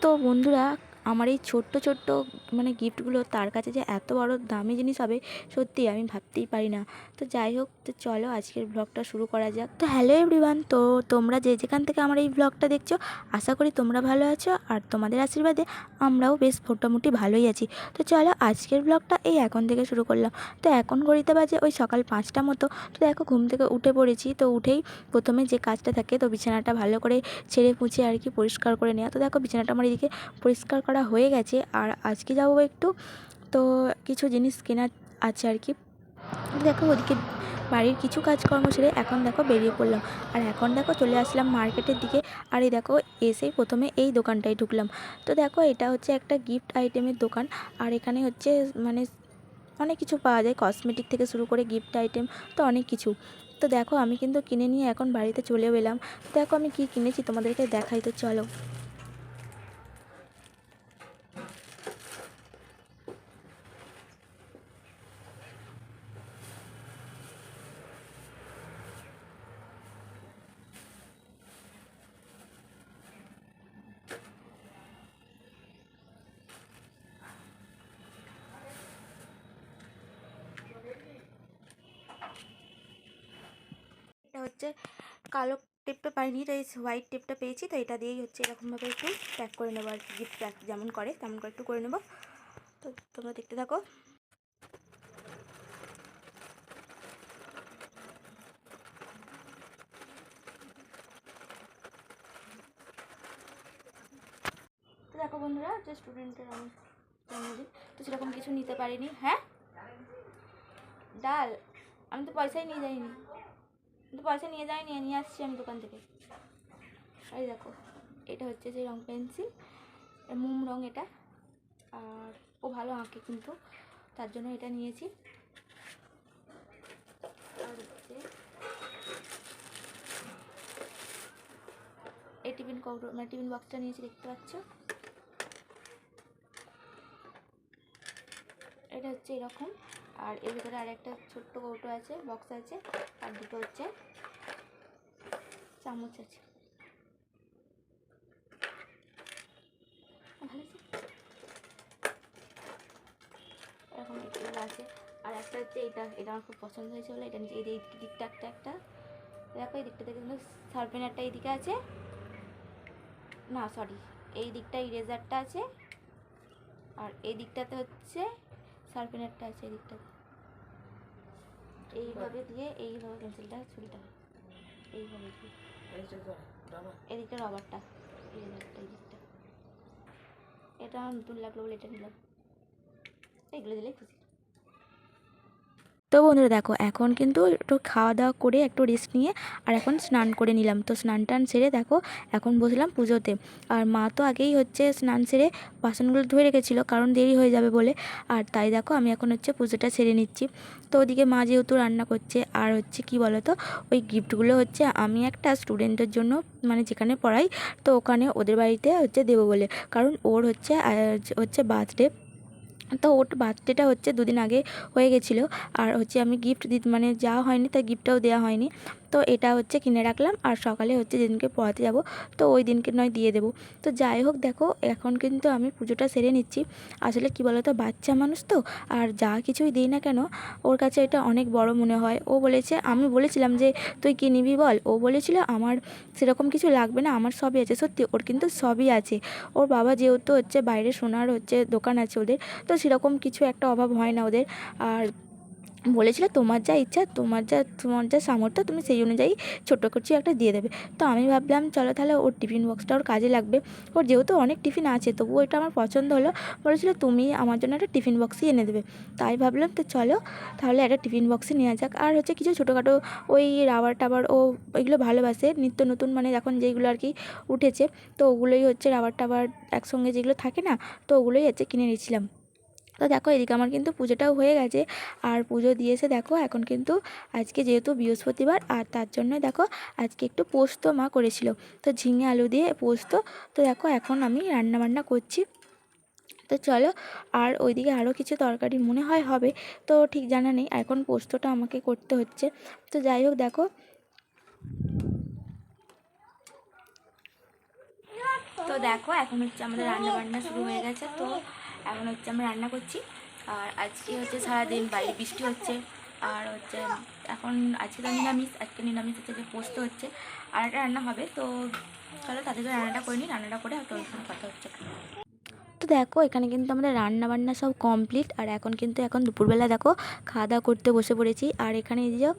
তো বন্ধুরা, আমার এই ছোট্ট ছোট্ট মানে গিফটগুলো তার কাছে যে এত বড় দামি জিনিস হবে, সত্যি আমি ভাবতেই পারি না। তো যাই হোক, তো চলো আজকের ব্লগটা শুরু করা যাক। তো হ্যালো এভরিওয়ান, তো তোমরা যে যেখান থেকে আমার এই ব্লগটা দেখছো, আশা করি তোমরা ভালো আছো, আর তোমাদের আশীর্বাদে আমরাও বেশ মোটামুটি ভালোই আছি। তো চলো আজকের ব্লগটা এই এখন থেকে শুরু করলাম। তো এখন ঘড়িতে বাজে ওই সকাল 5টা মতো। তো দেখো, ঘুম থেকে উঠে পড়েছি। তো উঠেই প্রথমে যে কাজটা থাকে, তো বিছানাটা ভালো করে ছেড়ে পুছে আর কি পরিষ্কার করে নেওয়া। তো দেখো, বিছানাটা আমার এদিকে পরিষ্কার করা হয়ে গেছে। আর আজকে যাবো একটু, তো কিছু জিনিস কেনার আছে আর কি। দেখো, ওদিকে বাড়ির কিছু কাজকর্ম সেরে এখন দেখো বেরিয়ে পড়লাম। আর এখন দেখো চলে আসলাম মার্কেটের দিকে। আর এই দেখো, এসেই প্রথমে এই দোকানটায় ঢুকলাম। তো দেখো, এটা হচ্ছে একটা গিফট আইটেমের দোকান। আর এখানে হচ্ছে মানে অনেক কিছু পাওয়া যায়, কসমেটিক থেকে শুরু করে গিফট আইটেম, তো অনেক কিছু। তো দেখো, আমি কিন্তু কিনে নিয়ে এখন বাড়িতে চলেও এলাম। দেখো আমি কি কিনেছি তোমাদেরকে দেখাই, তো চলো। এটা হচ্ছে কালো টেপটা পাইনি, তো এই হোয়াইট টেপটা পেয়েছি। তো এটা দিয়েই হচ্ছে এরকমভাবে একটু প্যাক করে নেবো আর কি, গিফট প্যাক যেমন করে তেমন করে একটু করে নেবো। তো তোমরা দেখতে থাকো। তো দেখো বন্ধুরা, যে স্টুডেন্টের আমি জন্মদিন, তো সেরকম কিছু নিতে পারিনি। হ্যাঁ, ডাল? আমি তো পয়সাই নিয়ে যাইনি, পয়সা নিয়ে যাইনি, নিয়ে আসছি আমি দোকান থেকে। এই দেখো, এটা হচ্ছে যে রং পেন্সিল, মোম রং এটা। আর ও ভালো আঁকে কিন্তু, তার জন্য এটা নিয়েছি। আর হচ্ছে এই টিফিন কৌটো, মানে টিফিন বক্সটা নিয়েছি, দেখতে পাচ্ছ। এটা হচ্ছে এরকম। আর এর ভিতরে আর একটা ছোট্ট কৌটো আছে, বক্স আছে। আর দুটো হচ্ছে চামচ আছে। ভালো এরকম এগুলো আছে। আর একটা হচ্ছে এটা আমার খুব পছন্দ হয়েছে বলে এটা নিচে, এই দিকটা একটা দেখো, এই দিকটা থেকে কিন্তু শার্পেনারটা এইদিকে আছে, না সরি, এই দিকটা ইরেজারটা আছে। আর এই দিকটাতে হচ্ছে শার্পেনারটা আছে, এই দিকটাতে। এইভাবে দিয়ে এইভাবে পেন্সিলটা ছুরিটা এইভাবে দিয়ে, এই দিকটা রবারটা, ইরেজারটা এই দিকটা। এটা আমার নতুন লাগলো বলে এটা নিলাম। এইগুলো দিলেই খুশি। তো বন্ধুরা দেখো, এখন কিন্তু একটু খাওয়া দাওয়া করে একটু রেস্ট নিয়ে আর এখন স্নান করে নিলাম। তো স্নান টান সেরে দেখো এখন বসলাম পুজোতে। আর মা তো আগেই হচ্ছে স্নান সেরে বাসনগুলো ধুয়ে রেখেছিলো, কারণ দেরি হয়ে যাবে বলে। আর তাই দেখো আমি এখন হচ্ছে পুজোটা সেরে নিচ্ছি। তো ওদিকে মা যেহেতু রান্না করছে, আর হচ্ছে কি বলো তো, ওই গিফটগুলো হচ্ছে আমি একটা স্টুডেন্টের জন্য, মানে যেখানে পড়াই, তো ওখানে ওদের বাড়িতে হচ্ছে দেবো বলে। কারণ ওর হচ্ছে বার্থডে। তো ওর বার্থডেটা হচ্ছে দুদিন আগে হয়ে গেছিলো। আর হচ্ছে আমি গিফট মানে যাওয়া হয়নি, তাই গিফটটাও দেওয়া হয়নি। তো এটা হচ্ছে কিনে রাখলাম, আর সকালে হচ্ছে যেদিনকে পড়াতে যাব, তো ওই দিনকে নয় দিয়ে দেবো। তো যাই হোক, দেখো এখন কিন্তু আমি পুজোটা সেরে নিচ্ছি। আসলে কি বলো তো, বাচ্চা মানুষ তো, আর যা কিছুই দিই না কেন ওর কাছে এটা অনেক বড় মনে হয়। ও বলেছে, আমি বলেছিলাম যে তুই কী নিবি বল, ও বলেছিল আমার সেরকম কিছু লাগবে না, আমার সবই আছে। সত্যি ওর কিন্তু সবই আছে। ওর বাবা যেহেতু হচ্ছে বাইরে সোনার হচ্ছে দোকান আছে ওদের, তো সেরকম কিছু একটা অভাব হয় না ওদের। আর বলেছিল তোমার যা ইচ্ছা, তোমার যা সামর্থ্য, তুমি সেই অনুযায়ী ছোটো কিছু একটা দিয়ে দেবে। তো আমি ভাবলাম চলো তাহলে ওর টিফিন বক্সটা ওর কাজে লাগবে। ওর যেহেতু অনেক টিফিন আছে, তবুও এটা আমার পছন্দ হলো। বলেছিল তুমি আমার জন্য একটা টিফিন বক্সই এনে দেবে। তাই ভাবলাম তো চলো তাহলে একটা টিফিন বক্সই নেওয়া যাক। আর হচ্ছে কিছু ছোটোখাটো ওই রাবার টাবার, ও এগুলো ভালোবাসে, নিত্য নতুন মানে এখন যেগুলো আর কি উঠেছে, তো ওগুলোই হচ্ছে রাবার টাবার একসঙ্গে যেগুলো থাকে না, তো ওগুলোই হচ্ছে কিনে নিয়েছিলাম। তো দেখো, এদিকে আমার কিন্তু পুজোটাও হয়ে গেছে। আর পুজো দিয়েছে দেখো, এখন কিন্তু আজকে যেহেতু বৃহস্পতিবার, আর তার জন্য দেখো আজকে একটু পোস্ত মা করেছিল, তো ঝিঙে আলু দিয়ে পোস্ত। তো দেখো এখন আমি রান্না বান্না করছি। তো চলো, আর ওইদিকে আরও কিছু তরকারি মনে হয় হবে, তো ঠিক জানা নেই, এখন পোস্তটা আমাকে করতে হচ্ছে। তো যাই হোক দেখো, তো দেখো এখন হচ্ছে আমাদের রান্না বান্না শুরু হয়ে গেছে। তো এখন হচ্ছে আমরা রান্না করছি। আর আজকে হচ্ছে সারাদিন বাইরে বৃষ্টি হচ্ছে। আর হচ্ছে এখন আজকে তো নিরামিষ, আজকে নিরামিষ হচ্ছে যে পোস্ত হচ্ছে, আর একটা রান্না হবে। তো চলো তাদেরকে রান্নাটা করে নিই, রান্নাটা করে আর তোর সঙ্গে কথা হচ্ছে। তো দেখো এখানে কিন্তু আমাদের রান্না বান্না সব কমপ্লিট। আর এখন দুপুরবেলা দেখো খাওয়া দাওয়া করতে বসে পড়েছি। আর এখানে এই যে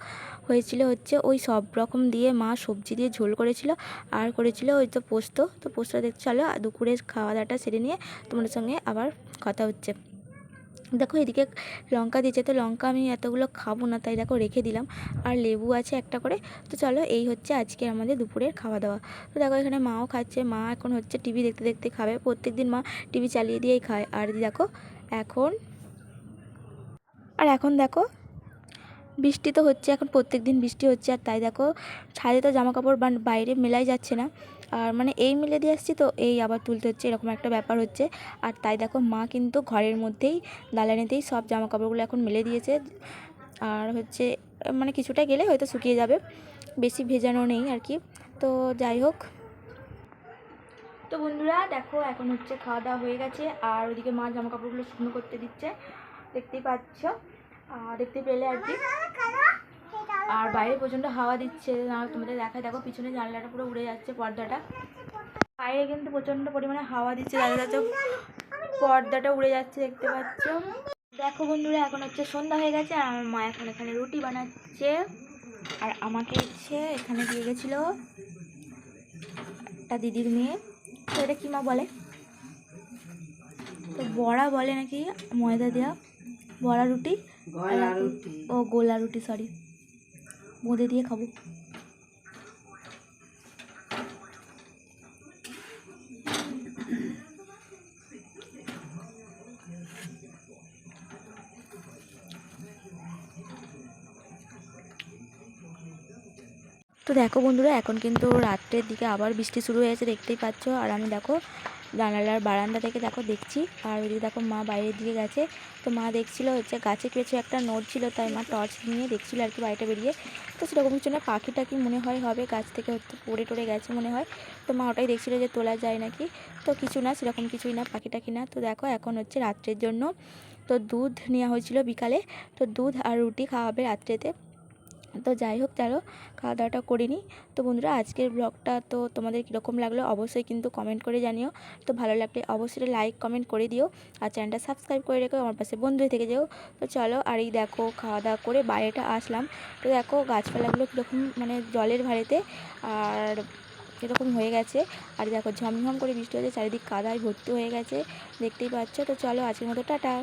হয়েছিল হচ্ছে ওই সব রকম দিয়ে মা সবজি দিয়ে ঝোল করেছিল, আর করেছিল ওই তো পোস্ত। তো পোস্ত দেখতে চলো দুপুরের খাওয়া দাওয়াটা সেরে নিয়ে তোমাদের সঙ্গে আবার কথা হচ্ছে। দেখো এদিকে লঙ্কা দিয়েছে, তো লঙ্কা আমি এতগুলো খাবো না, তাই দেখো রেখে দিলাম। আর লেবু আছে একটা করে। তো চলো এই হচ্ছে আজকে আমাদের দুপুরের খাওয়া দাওয়া। তো দেখো এখানে মাও খাচ্ছে, মা এখন হচ্ছে টিভি দেখতে দেখতে খাবে। প্রত্যেকদিন মা টিভি চালিয়ে দিয়েই খায়। আর দেখো এখন এখন দেখো বৃষ্টি তো হচ্ছে, এখন প্রত্যেক দিন বৃষ্টি হচ্ছে। আর তাই দেখো ছাদে তো জামা কাপড় বাইরে মেলাই যাচ্ছে না। আর মানে এই মেলে দিয়ে আসছি তো এই আবার তুলতে হচ্ছে, এরকম একটা ব্যাপার হচ্ছে। আর তাই দেখো মা কিন্তু ঘরের মধ্যেই দালানেতেই সব জামা কাপড়গুলো এখন মেলে দিয়েছে। আর হচ্ছে মানে কিছুটা গেলে হয়তো শুকিয়ে যাবে, বেশি ভেজানো নেই আর কি। তো যাই হোক, তো বন্ধুরা দেখো এখন হচ্ছে খাওয়া দাওয়া হয়ে গেছে। আর ওইদিকে মা জামা কাপড়গুলো শুকনো করতে দিচ্ছে, দেখতেই পাচ্ছ, দেখতে পেলে আর কি। আর বাইরে প্রচণ্ড হাওয়া দিচ্ছে না, তোমাদের দেখায় দেখো পিছনে জানলাটা পুরো উড়ে যাচ্ছে, পর্দাটা বাইরে কিন্তু প্রচণ্ড পরিমাণে হাওয়া দিচ্ছে, দাদা যাচ্ছে পর্দাটা উড়ে যাচ্ছে, দেখতে পাচ্ছ। দেখো বন্ধুরা এখন হচ্ছে সন্ধ্যা হয়ে গেছে। আর আমার মা এখন এখানে রুটি বানাচ্ছে। আর আমাকে হচ্ছে এখানে দিয়ে গেছিলো একটা দিদির মেয়ে, তো এটা কি মা বলে, তো বড়া বলে নাকি, ময়দা দেওয়া বড়া রুটি, ও গোলা রুটি, সরি, বোঁদে দিয়ে খাবো। তো দেখো বন্ধুরা এখন কিন্তু রাত্রের দিকে আবার বৃষ্টি শুরু হয়েছে, দেখতেই পাচ্ছ। আর আমি দেখো জানালার বারান্দা থেকে দেখো দেখছি। আর ওইদিকে দেখো মা বাইরের দিকে গেছে। তো মা দেখছিল হচ্ছে গাছে কিছু একটা নড়ছিল, তাই মা টর্চ নিয়ে দেখছিল আর কি বাড়িটা বেরিয়ে। তো সেরকম কিছু না, পাখি টাকি মনে হয় হবে, গাছ থেকে হয়তো পড়ে টড়ে গেছে মনে হয়। তো মা ওটাই দেখছিল যে তোলা যায় নাকি। তো কিছু না, সেরকম কিছুই না, পাখি টাকি না। তো দেখো এখন হচ্ছে রাত্রের জন্য তো দুধ নেওয়া হয়েছিল বিকালে, তো দুধ আর রুটি খাওয়াবে রাত্রেতে। তো যাই হোক চলো খাওয়া দাওয়াটা করে নিই। তো বন্ধুরা আজকের ব্লগটা তো তোমাদের কীরকম লাগলো অবশ্যই কিন্তু কমেন্ট করে জানিও। তো ভালো লাগলে অবশ্যই লাইক কমেন্ট করে দিও, আর চ্যানেলটা সাবস্ক্রাইব করে রেখো, আমার পাশে বন্ধু হয়ে থেকে যেও। তো চলো, আর এই দেখো খাওয়া দাওয়া করে বাইরেটা আসলাম। তো দেখো গাছপালাগুলো কীরকম মানে জলের ভারেতে আর কীরকম হয়ে গেছে। আর দেখো ঝমঝম করে বৃষ্টি হয়েছে, চারিদিক কাদায় ভর্তি হয়ে গেছে, দেখতেই পাচ্ছ। তো চলো আজকের মতো টাটা।